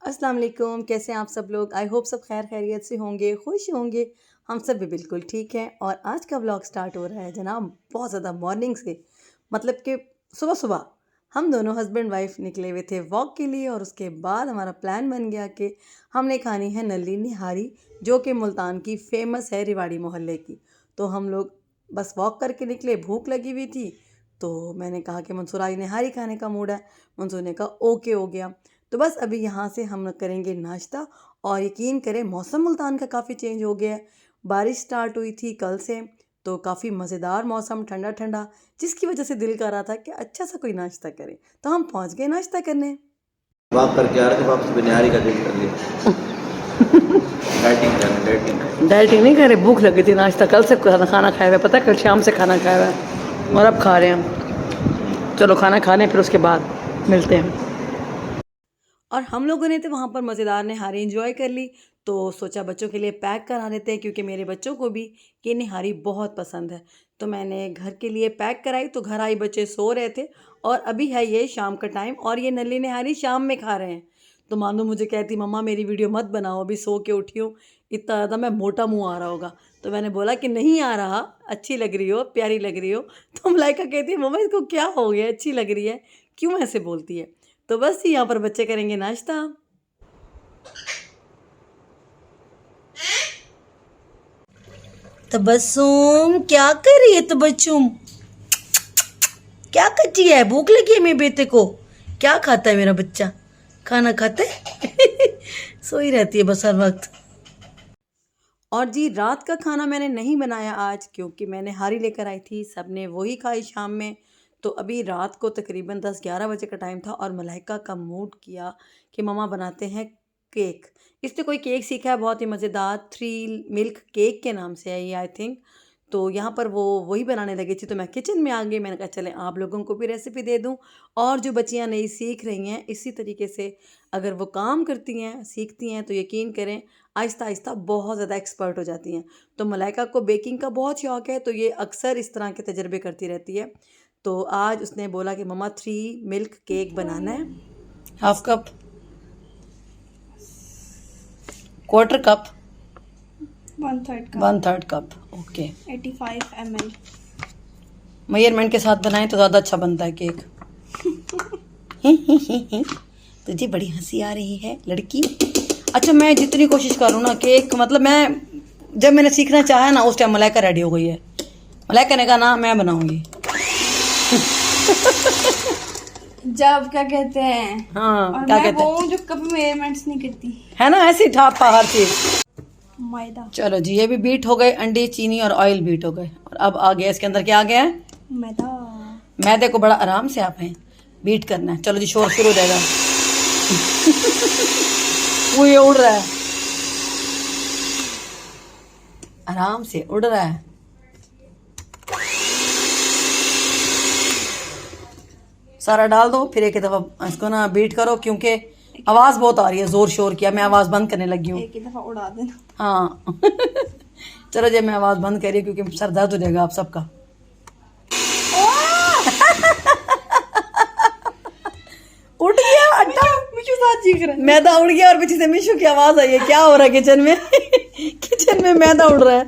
अस्सलाम वालेकुम। कैसे हैं आप सब लोग? आई होप सब खैर खैरियत से होंगे, खुश होंगे। हम सब भी बिल्कुल ठीक हैं। और आज का व्लॉग स्टार्ट हो रहा है जनाब बहुत ज़्यादा मॉर्निंग से, मतलब कि सुबह सुबह हम दोनों हस्बैंड वाइफ निकले हुए थे वॉक के लिए। और उसके बाद हमारा प्लान बन गया कि हमने खानी है नल्ली निहारी, जो कि मुल्तान की फ़ेमस है, रिवाड़ी मोहल्ले की। तो हम लोग बस वॉक करके निकले, भूख लगी हुई थी। तो मैंने कहा कि मंसूर आज निहारी खाने का मूड है। मंसूर ने कहा ओके हो गया। तो बस अभी यहाँ से हम करेंगे नाश्ता। और यकीन करें मौसम मुल्तान का काफ़ी चेंज हो गया है। बारिश स्टार्ट हुई थी कल से, तो काफ़ी मज़ेदार मौसम, ठंडा ठंडा, जिसकी वजह से दिल कर रहा था कि अच्छा सा कोई नाश्ता करें। तो हम पहुँच गए नाश्ता करने। वॉक करके आ रहे थे, वापस बिहारी का दिल कर लिया। डाइटिंग नहीं कर रहे, भूख लगी थी। नाश्ता कल से खाना खाया हुआ, पता है, कल शाम से खाना खाया हुआ है और अब खा रहे हैं। चलो खाना खा लें, फिर उसके बाद मिलते हैं। और हम लोगों ने तो वहाँ पर मज़ेदार निहारी एंजॉय कर ली। तो सोचा बच्चों के लिए पैक करा देते हैं, क्योंकि मेरे बच्चों को भी ये निहारी बहुत पसंद है। तो मैंने घर के लिए पैक कराई। तो घर आई, बच्चे सो रहे थे और अभी है ये शाम का टाइम और ये नल्ली निहारी शाम में खा रहे हैं। तो मानो मुझे कहती मम्मा मेरी वीडियो मत बनाओ, अभी सो के उठी हूँ, इतना ज़्यादा मैं मोटा मुँह आ रहा होगा। तो मैंने बोला कि नहीं आ रहा, अच्छी लग रही हो, प्यारी लग रही हो। तो मलाइका कहती है मम्मा इसको क्या हो गया, अच्छी लग रही है, क्यों ऐसे बोलती है। तो बस यहाँ पर बच्चे करेंगे नाश्ता। तबस्सुम क्या कर रही है? तबस्सुम क्या करती है? भूख लगी है मेरे बेटे को? क्या खाता है मेरा बच्चा? खाना खाता है? सोई रहती है बस हर वक्त। और जी रात का खाना मैंने नहीं बनाया आज, क्योंकि मैंने हारी लेकर आई थी, सबने वही खाई शाम में। तो अभी रात को तकरीबन 10-11 बजे का टाइम था और मलाइका का मूड किया कि मम्मा बनाते हैं केक। इसने कोई केक सीखा है बहुत ही मज़ेदार, 3 मिल्क केक के नाम से है ये आई थिंक। तो यहाँ पर वो वही बनाने लगी थी, तो मैं किचन में आ गई। मैंने कहा चलें आप लोगों को भी रेसिपी दे दूँ। और जो बच्चियाँ नई सीख रही हैं, इसी तरीके से अगर वो काम करती हैं, सीखती हैं, तो यकीन करें आहिस्ता आहिस्ता बहुत ज़्यादा एक्सपर्ट हो जाती हैं। तो मलाइका को बेकिंग का बहुत शौक़ है, तो ये अक्सर इस तरह के तजर्बे करती रहती है। तो आज उसने बोला कि मम्मा 3 मिल्क केक बनाना है। Half cup, quarter cup, 1/3 cup, okay. 85 ml measurement के साथ बनाएं तो ज़्यादा अच्छा बनता है केक। तुझे बड़ी हंसी आ रही है लड़की। अच्छा मैं जितनी कोशिश करूँ ना केक, मतलब मैं जब मैंने सीखना चाहा ना उस टाइम मलाइका रेडी हो गई है। मलाइका ने कहा ना मैं बनाऊंगी। जब क्या कहते हैं, हाँ और क्या मैं कहते वो हैं, हूँ जो कभी मेजरमेंट्स नहीं करती, है ना, ऐसी ठापा हर चीज। मैदा। चलो जी ये भी बीट हो गए, अंडे चीनी और ऑयल बीट हो गए। और अब आ गया इसके अंदर, क्या आ गया है? मैदा। मैदे को बड़ा आराम से आप हैं बीट करना है। चलो जी शोर शुरू हो जाएगा। वो ये उड़ रहा है, आराम से उड़ रहा है। सारा डाल दो, फिर एक दफ़ा इसको ना बीट करो, क्योंकि आवाज़ बहुत आ रही है, ज़ोर शोर किया, मैं आवाज़ बंद करने लगी हूँ। एक ही दफा उड़ा देना। हाँ। चलो जी मैं आवाज़ बंद करिए, क्योंकि सर दर्द हो जाएगा आप सबका। उठ गया आटा, मिशू साथ चीख रहा है। मैदा उड़ गया और पीछे से मिशू की आवाज़ आई है। क्या हो रहा है किचन में? किचन में मैदा उड़ रहा है।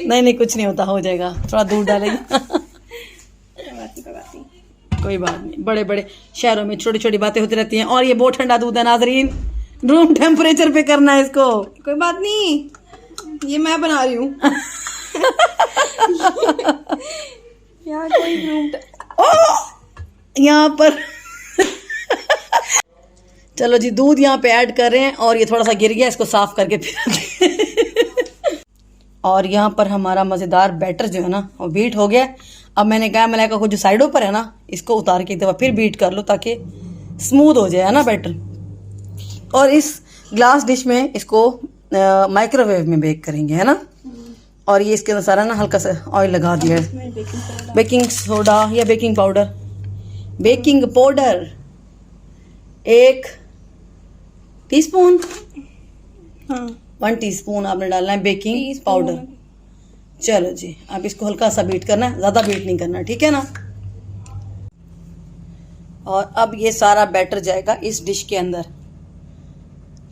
नहीं नहीं कुछ नहीं होता, हो जाएगा, थोड़ा दूध डालेंगे। कोई बात नहीं, बड़े बड़े शहरों में छोटी छोटी बातें होती रहती हैं। और ये बहुत ठंडा दूध है नाजरीन, रूम टेम्परेचर पे करना है इसको। कोई बात नहीं, ये मैं बना रही हूँ। यार कोई यहाँ पर चलो जी दूध यहाँ पे ऐड कर रहे हैं और ये थोड़ा सा गिर गया, इसको साफ करके फिर। और यहाँ पर हमारा मज़ेदार बैटर जो है ना वो बीट हो गया। अब मैंने कहा मलाइका को जो साइडों पर है ना इसको उतार के एक दफ़ा फिर बीट कर लो, ताकि स्मूथ हो जाए, है ना बैटर। और इस ग्लास डिश में इसको माइक्रोवेव में बेक करेंगे, है ना। और ये इसके अंदर सारा ना हल्का सा ऑयल लगा दिया है। बेकिंग सोडा या baking powder, baking powder 1 teaspoon, हाँ 1 टीस्पून आपने डालना है बेकिंग पाउडर। चलो जी अब इसको हल्का सा बीट करना है, ज़्यादा बीट नहीं करना, ठीक है ना। और अब ये सारा बैटर जाएगा इस डिश के अंदर।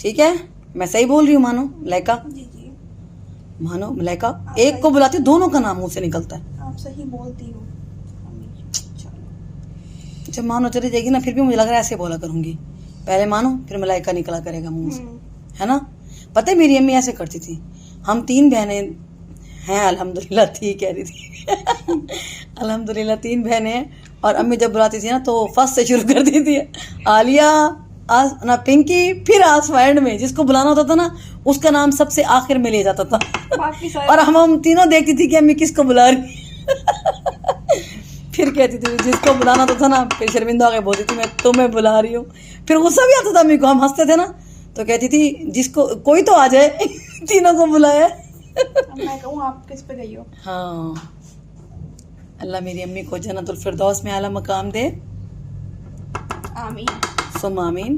ठीक है, मैं सही बोल रही हूँ मानो मलाइका? जी जी, मानो मलाइका, एक को बुलाती हूँ, दोनों का नाम मुंह से निकलता है। आप सही बोलती हो अम्मी। चलो। जब मानो चली जाएगी ना, फिर भी मुझे लग रहा है ऐसे बोला करूंगी, पहले मानो फिर मलाइका निकला करेगा मुंह से, है ना? पता है मेरी अम्मी ऐसे करती थी। हम 3 बहनें हैं, अल्हम्दुलिल्लाह, थी कह रही थी अल्हम्दुलिल्लाह 3 बहनें हैं, और अम्मी जब बुलाती थी ना तो फर्स्ट से शुरू कर दी थी, आलिया, ना पिंकी, फिर आसमा एंड में। जिसको बुलाना होता था ना उसका नाम सबसे आखिर में ले जाता था बाकी सारे और हम तीनों देखती थी कि अम्मी किसको बुला रही फिर कहती थी जिसको बुलाना होता था ना, फिर शर्मिंदा होकर बोलती थी मैं तुम्हें बुला रही हूँ। फिर गुस्सा भी आता था अम्मी को, हम हंसते थे ना, तो कहती थी जिसको कोई तो आ जाए तीनों को बुलाया। अब मैं कहूँ आप किस पे गई हो? हाँ, अल्लाह मेरी अम्मी को जन्नतुल फिरदौस में आला मकाम दे, आमीन। सुम आमीन।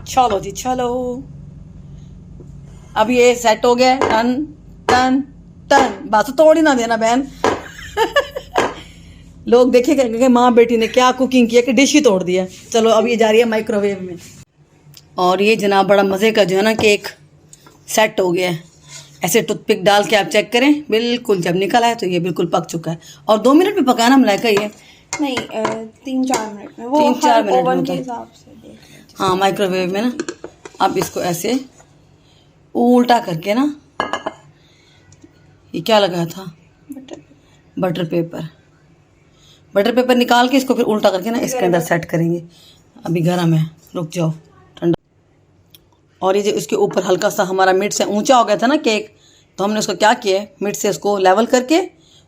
चलो जी चलो, अब ये सेट हो गया, टन टन टन, बात तो तोड़ ही ना देना बहन लोग देखे कहेंगे माँ बेटी ने क्या कुकिंग किया कि डिश ही तोड़ दिया। चलो अब ये जा रही है माइक्रोवेव में, और ये जनाब बड़ा मज़े का जो है ना केक सेट हो गया है। ऐसे टूथपिक डाल के आप चेक करें, बिल्कुल जब निकल आए तो ये बिल्कुल पक चुका है। और 2 मिनट में पकाना मलाइका ये? नहीं 3-4 मिनट में, वो 3-4 मिनट में ओवन होता के है। हिसाब से देख लीजिए। हाँ, माइक्रोवेव में ना। अब इसको ऐसे उल्टा करके ना, ये क्या लगाया था? Butter butter paper. Butter paper निकाल के इसको फिर उल्टा करके ना इसके अंदर सेट करेंगे। अभी गर्म है, रुक जाओ ठंडा। और ये जो इसके ऊपर हल्का सा हमारा मिड से ऊंचा हो गया था ना केक, तो हमने उसको क्या किया है, मिड से उसको लेवल करके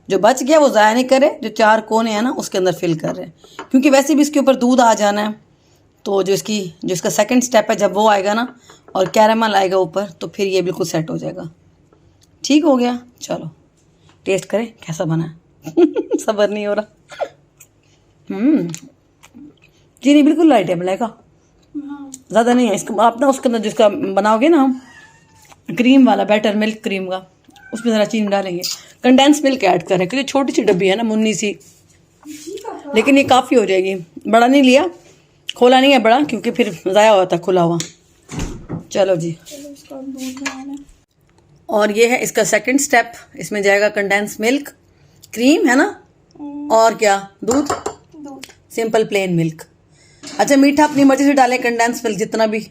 जो बच गया वो ज़ाया नहीं करे, जो 4 कोने हैं ना उसके अंदर फिल कर रहे हैं, क्योंकि वैसे भी इसके ऊपर दूध आ जाना है। तो जो इसका सेकंड स्टेप है, जब वो आएगा ना और कैरामल आएगा ऊपर, तो फिर ये बिल्कुल सेट हो जाएगा। ठीक हो गया, चलो टेस्ट करें कैसा बना है सब्र नहीं हो रहा। चीनी बिल्कुल लाइट है मलाइका, ज़्यादा नहीं है। इसको आप ना उसके अंदर जिसका बनाओगे ना क्रीम वाला बैटर, मिल्क क्रीम का, उसमें ज़रा चीनी डालेंगे, कंडेंस मिल्क ऐड करें, क्योंकि छोटी सी डब्बी है ना, मुन्नी सी, लेकिन ये काफ़ी हो जाएगी। बड़ा नहीं लिया, खोला नहीं है बड़ा, क्योंकि फिर ज़ाया होता खुला हुआ। चलो जी, चलो इसका दूध बनाना है। और ये है इसका सेकंड स्टेप, इसमें जाएगा कंडेंस मिल्क, क्रीम है ना, और क्या, दूध, सिंपल प्लेन मिल्क। अच्छा, मीठा अपनी मर्जी से डालें, कंडेंस मिल्क जितना भी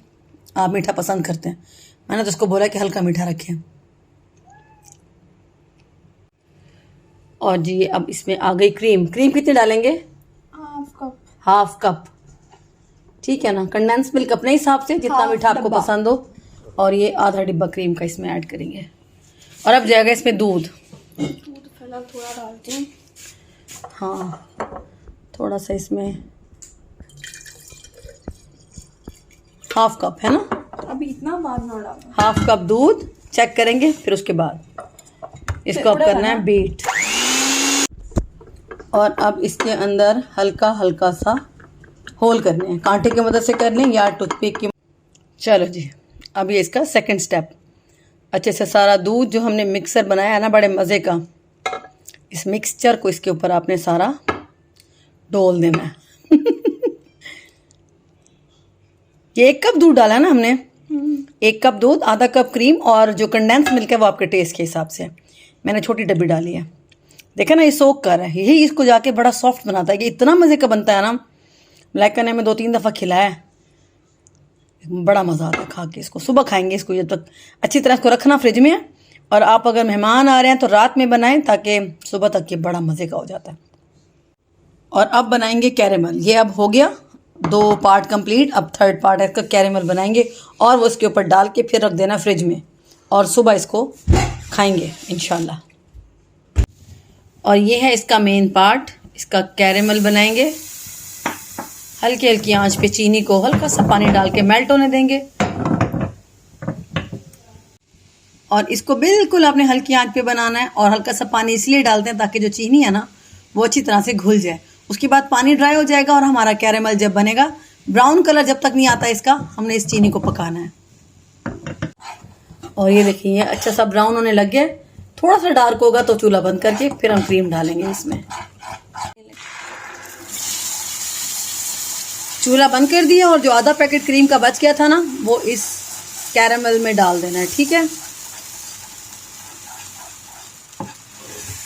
आप मीठा पसंद करते हैं। मैंने तो उसको बोला कि हल्का मीठा रखें। और जी अब इसमें आ गई क्रीम। क्रीम कितनी डालेंगे? हाफ कप, ठीक है ना। कंडेंस मिल्क अपने हिसाब से जितना मीठा आपको पसंद हो, और ये आधा डिब्बा क्रीम का इसमें ऐड करेंगे। और अब जाएगा इसमें दूध फिलहाल थोड़ा डालती हूँ। हाँ, थोड़ा सा इसमें हाफ कप है ना, अभी इतना बाद ना डालना। हाफ कप दूध चेक करेंगे, फिर उसके बाद इसको अब करना है बीट। और अब इसके अंदर हल्का हल्का सा होल करने हैं, कांटे की मदद से कर लें या टूथपिक की। चलो जी, अब ये इसका सेकंड स्टेप, अच्छे से सारा दूध जो हमने मिक्सर बनाया है ना बड़े मज़े का, इस मिक्सचर को इसके ऊपर आपने सारा डोल देना है ये 1 कप दूध डाला है ना हमने, 1 कप दूध, आधा कप क्रीम, और जो कंडेंस मिल्क है वो आपके टेस्ट के हिसाब से। मैंने छोटी डब्बी डाली है, देखा ना, ये सोक कर है, यही इसको जाके बड़ा सॉफ्ट बनाता है। ये इतना मज़े का बनता है ना, मलाइका ने हमें 2-3 दफ़ा खिलाया है, बड़ा मज़ा आता है खा के। इसको सुबह खाएंगे, इसको जब तक अच्छी तरह इसको रखना फ्रिज में, और आप अगर मेहमान आ रहे हैं तो रात में बनाएं, ताकि सुबह तक ये बड़ा मज़े का हो जाता है। और अब बनाएंगे कैरेमल। ये अब हो गया 2 पार्ट कंप्लीट, अब 3rd पार्ट है इसका, कैरेमल बनाएंगे और वो इसके ऊपर डाल के फिर रख देना फ्रिज में, और सुबह इसको खाएंगे इंशाल्लाह। और ये है इसका मेन पार्ट, इसका कैरेमल बनाएंगे। हल्की हल्की आंच पे चीनी को हल्का सा पानी डाल के मेल्ट होने देंगे, और इसको बिल्कुल आपने हल्की आंच पे बनाना है। और हल्का सा पानी इसलिए डालते हैं ताकि जो चीनी है ना वो अच्छी तरह से घुल जाए। उसके बाद पानी ड्राई हो जाएगा, और हमारा कैरेमल जब बनेगा, ब्राउन कलर जब तक नहीं आता इसका, हमने इस चीनी को पकाना है। और ये देखिए ये अच्छा सा ब्राउन होने लग गया, थोड़ा सा डार्क होगा तो चूल्हा बंद करके फिर हम क्रीम डालेंगे इसमें। चूल्हा बंद कर दिया और जो आधा पैकेट क्रीम का बच गया था ना वो इस कैरामल में डाल देना है, ठीक है।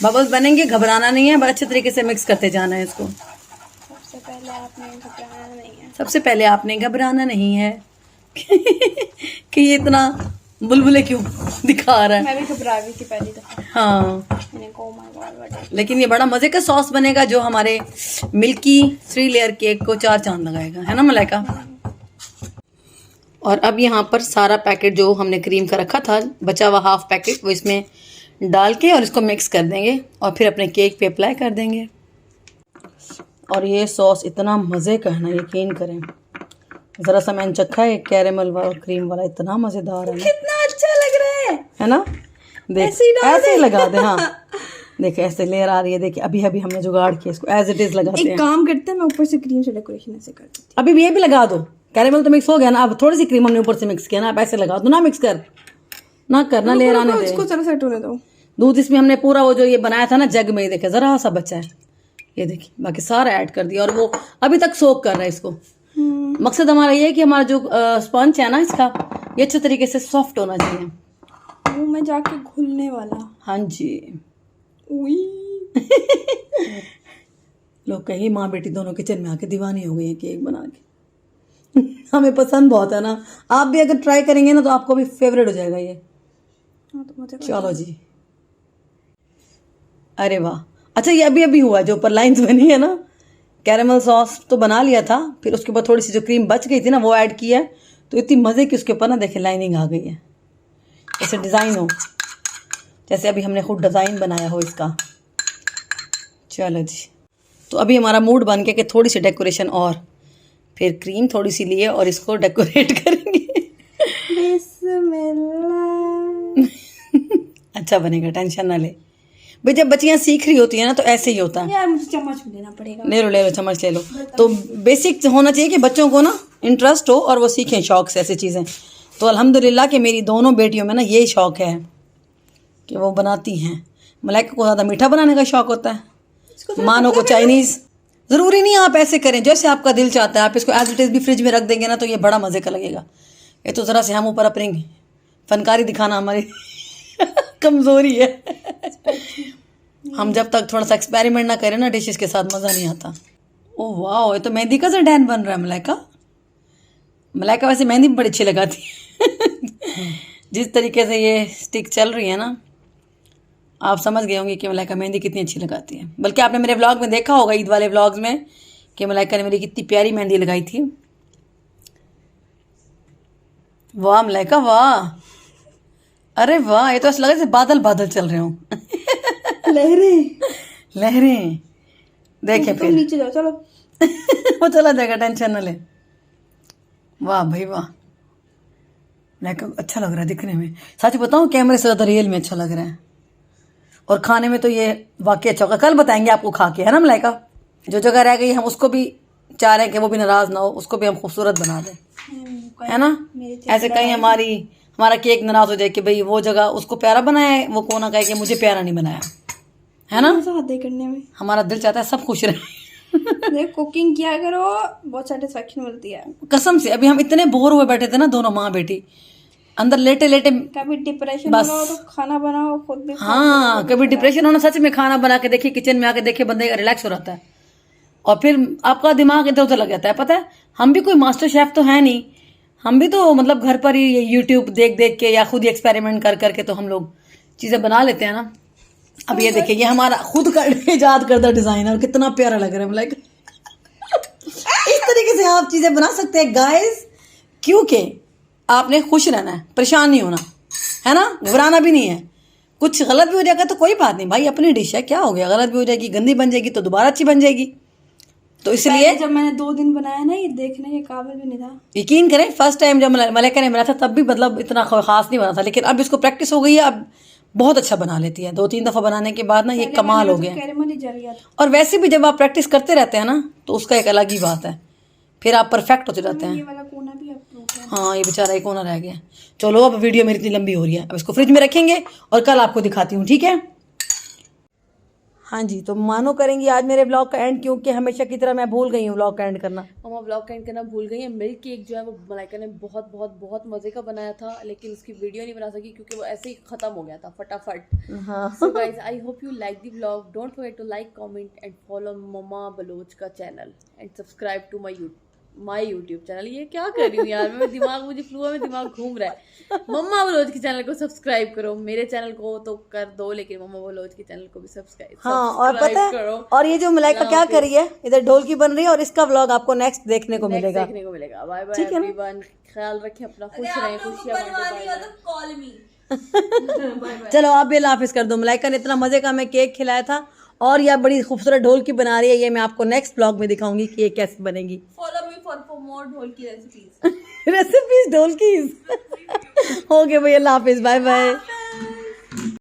बबल्स बनेंगे, घबराना नहीं है, बस अच्छे तरीके से मिक्स करते जाना है इसको। सबसे पहले आपने घबराना नहीं है। सबसे पहले आपने घबराना नहीं है कि ये इतना बुलबुले क्यों दिखा रहा है। मैं भी घबरा गई थी पहली दफा। हाँ, मैंने कहा, "Oh my God, what is-" लेकिन ये बड़ा मजे का सॉस बनेगा जो हमारे मिल्की 3 लेयर केक को 4 चांद लगाएगा, है ना मलाइका। और अब यहाँ पर सारा पैकेट जो हमने क्रीम का रखा था, बचा हुआ हाफ पैकेट, वो इसमें डाल के और इसको मिक्स कर देंगे और फिर अपने केक पे अप्लाई कर देंगे। और ये सॉस इतना मज़े का है ना, यकीन करें। ज़रा सा मैंने चखा है कैरेमल वाला क्रीम वाला, इतना मज़ेदार है ना, कितना अच्छा लग रहा है ना। देख ऐसे ही लगा दे। हाँ देख ऐसे लेयर आ रही है, देखिए अभी अभी हमने जुगाड़ किया, इसको एज इट इज लगाते हैं। एक काम करते हैं, मैं ऊपर से क्रीम से डेकोरेशन ऐसे कर देती अभी ये भी लगा दो, कैरेमल तो मिक्स हो गया ना, अब थोड़ी सी क्रीम हमने ऊपर से मिक्स किया ना, आप ऐसे लगा दो ना, मिक्स कर ना करना, लेयर आने दे। इसको जरा सेट होने दो। दूध इसमें हमने पूरा वो जो ये बनाया था ना जग में, देखे जरा सा बचा है, ये देखिए, बाकी सारा ऐड कर दिया और वो अभी तक सोक कर रहा है इसको। मकसद हमारा ये है कि हमारा जो स्पंज है ना इसका, ये अच्छे तरीके से सॉफ्ट होना चाहिए, मुंह में जाके घुलने वाला। हाँ जी। उई। लोग कहीं माँ बेटी दोनों किचन में आके दीवानी हो गई है केक बना के। हमें पसंद बहुत है ना, आप भी अगर ट्राई करेंगे ना तो आपको भी फेवरेट हो जाएगा ये। हाँ, तो मुझे चलो जी, अरे वाह। अच्छा ये अभी अभी हुआ जो ऊपर लाइंस बनी है ना, कैरेमल सॉस तो बना लिया था, फिर उसके बाद थोड़ी सी जो क्रीम बच गई थी ना वो ऐड की है, तो इतनी मज़े की उसके ऊपर ना देखे लाइनिंग आ गई है, जैसे डिज़ाइन हो, जैसे अभी हमने खुद डिज़ाइन बनाया हो इसका। चलो जी, तो अभी हमारा मूड बन गया कि थोड़ी सी डेकोरेशन और, फिर क्रीम थोड़ी सी लिए और इसको डेकोरेट करेंगे। अच्छा बनेगा, टेंशन ना ले भाई। जब बच्चियाँ सीख रही होती है ना तो ऐसे ही होता है। यार मुझे चम्मच भी लेना पड़ेगा। ले लो चम्मच ले लो। तो बेसिक होना चाहिए कि बच्चों को ना इंटरेस्ट हो और वो सीखें शौक से ऐसी चीज़ें। तो अल्हम्दुलिल्लाह कि मेरी दोनों बेटियों में ना यही शौक है कि वो बनाती हैं। मलाइका को ज़्यादा मीठा बनाने का शौक होता है, मानो को चाइनीज़। ज़रूरी नहीं आप ऐसे करें, जैसे आपका दिल चाहता है। आप इसको एज इट इज़ भी फ्रिज में रख देंगे ना तो ये बड़ा मज़े का लगेगा। ये तो ज़रा से हम ऊपर अपनी फनकारी दिखाना हमारी कमज़ोरी है। हम जब तक थोड़ा सा एक्सपेरिमेंट ना करें ना डिशेस के साथ, मज़ा नहीं आता। ओह वाह, ये तो मेहंदी का डिजाइन बन रहा है मलाइका। मलाइका वैसे मेहंदी भी बड़ी अच्छी लगाती है। जिस तरीके से ये स्टिक चल रही है ना, आप समझ गए होंगे कि मलाइका मेहंदी कितनी अच्छी लगाती है। बल्कि आपने मेरे व्लॉग में देखा होगा, ईद वाले व्लॉग्स में, कि मलाइका ने मेरी कितनी प्यारी मेहंदी लगाई थी। वाह मलाइका वाह, अरे वाह, ये तो ऐसा लग रहा है बादल बादल चल रहे हों। लहरें देखे तुम फिर नीचे जाओ, चलो। वो चला जाएगा, टेंशन न ले। वाह भाई वाह, मलाइका अच्छा लग रहा है दिखने में। सच बताऊं, कैमरे से ज़्यादा रियल में अच्छा लग रहा है, और खाने में तो ये वाकई अच्छा होगा। कल बताएंगे आपको खा के, है ना मलाइका। जो जगह रह गई हम उसको भी चाह रहे हैं कि वो भी नाराज़ ना हो, उसको भी हम खूबसूरत बना दें, है ना। ऐसे कहीं हमारा केक नाराज़ हो जाए कि भाई वो जगह उसको प्यारा बनाया है, वो कोना कहे कि मुझे प्यारा नहीं बनाया, है ना। करने में हमारा दिल चाहता है सब खुश रहे। कुकिंग किया करो, बहुत सेटिस्फेक्शन मिलती है कसम से। अभी हम इतने बोर हुए बैठे थे ना, दोनों माँ बेटी अंदर लेटे लेटे। कभी डिप्रेशन बस। हो तो खाना बनाओ खुद भी। हाँ, कभी डिप्रेशन होना, सच में खाना बना के देखिए, किचन में आके देखिए, बंदे का रिलैक्स हो रहता है। और फिर आपका दिमाग इधर उधर लग जाता है। पता है, हम भी कोई मास्टर शेफ तो है नहीं, हम भी तो मतलब घर पर ही यूट्यूब देख देख के या खुद ही एक्सपेरिमेंट कर करके तो हम लोग चीज़ें बना लेते हैं ना। अब ये देखिए, ये हमारा खुद का इजाद करदा डिज़ाइन है और कितना प्यारा लग रहा है। लाइक इस तरीके से आप चीज़ें बना सकते हैं गाइस, क्योंकि आपने खुश रहना है, परेशान नहीं होना है ना, घबराना भी नहीं है। कुछ गलत भी हो जाएगा तो कोई बात नहीं भाई, अपनी डिश है, क्या हो गया। गलत भी हो जाएगी, गंदी बन जाएगी तो दोबारा अच्छी बन जाएगी। तो इसलिए जब मैंने 2 दिन बनाया ना, ये देखने के काबिल भी नहीं था। यकीन करें, फर्स्ट टाइम जब मलाइका ने बनाया था तब भी मतलब इतना खास नहीं बना था, लेकिन अब इसको प्रैक्टिस हो गई है, अब बहुत अच्छा बना लेती है। 2-3 दफ़ा बनाने के बाद ना ये कमाल हो गया। कैरेमल ही जल गया था। और वैसे भी जब आप प्रैक्टिस करते रहते हैं ना तो उसका एक अलग ही बात है, फिर आप परफेक्ट होते जाते हैं। ये वाला कोना भी अब टूट गया। हाँ, ये बेचारा एक कोना रह गया। चलो, अब वीडियो मेरी इतनी लंबी हो रही है, अब इसको फ्रिज में रखेंगे और कल आपको दिखाती हूँ, ठीक है। हाँ जी, तो मानो करेंगी आज मेरे ब्लॉग का एंड, क्योंकि हमेशा की तरह मैं भूल गई हूँ ब्लॉग का एंड करना। मम्मा ब्लॉग का एंड करना भूल गई है। मिल्क केक जो है वो मलाइका ने बहुत बहुत बहुत मजे का बनाया था, लेकिन उसकी वीडियो नहीं बना सकी क्योंकि वो ऐसे ही खत्म हो गया था फटाफट। हाँ so guys, I hope you like the vlog. Don't forget to like, comment and follow mumma Baloch का channel and subscribe to my YouTube channel. ये क्या कर रही हूँ यार मैं, मुझे फ्लू में दिमाग घूम रहा है। मम्मा बलोच के चैनल को सब्सक्राइब करो, मेरे चैनल को तो कर दो लेकिन मम्मा बलोच के चैनल को भी सब्सक्राइब हाँ, और पता है, करो। और ये जो मलाइका क्या कर रही है, इधर ढोलकी बन रही है, और इसका व्लॉग आपको नेक्स्ट देखने को मिलेगा। देखने को मिलेगा। बाय बाय ठीक है ना? एवरीवन, ख्याल रखें अपना, खुश रहें, खुशियां बांटें। चलो आप भी अल्लाह हाफिज कर दो। मलाइका ने इतना मजे का हमें केक खिलाया था, और यह बड़ी खूबसूरत ढोलकी बना रही है। ये मैं आपको नेक्स्ट ब्लॉग में दिखाऊंगी कि ये कैसे बनेगी। Follow me for more dholki recipes. Recipes dholki. Okay भाई, अल्लाह हाफिज, बाय बाय।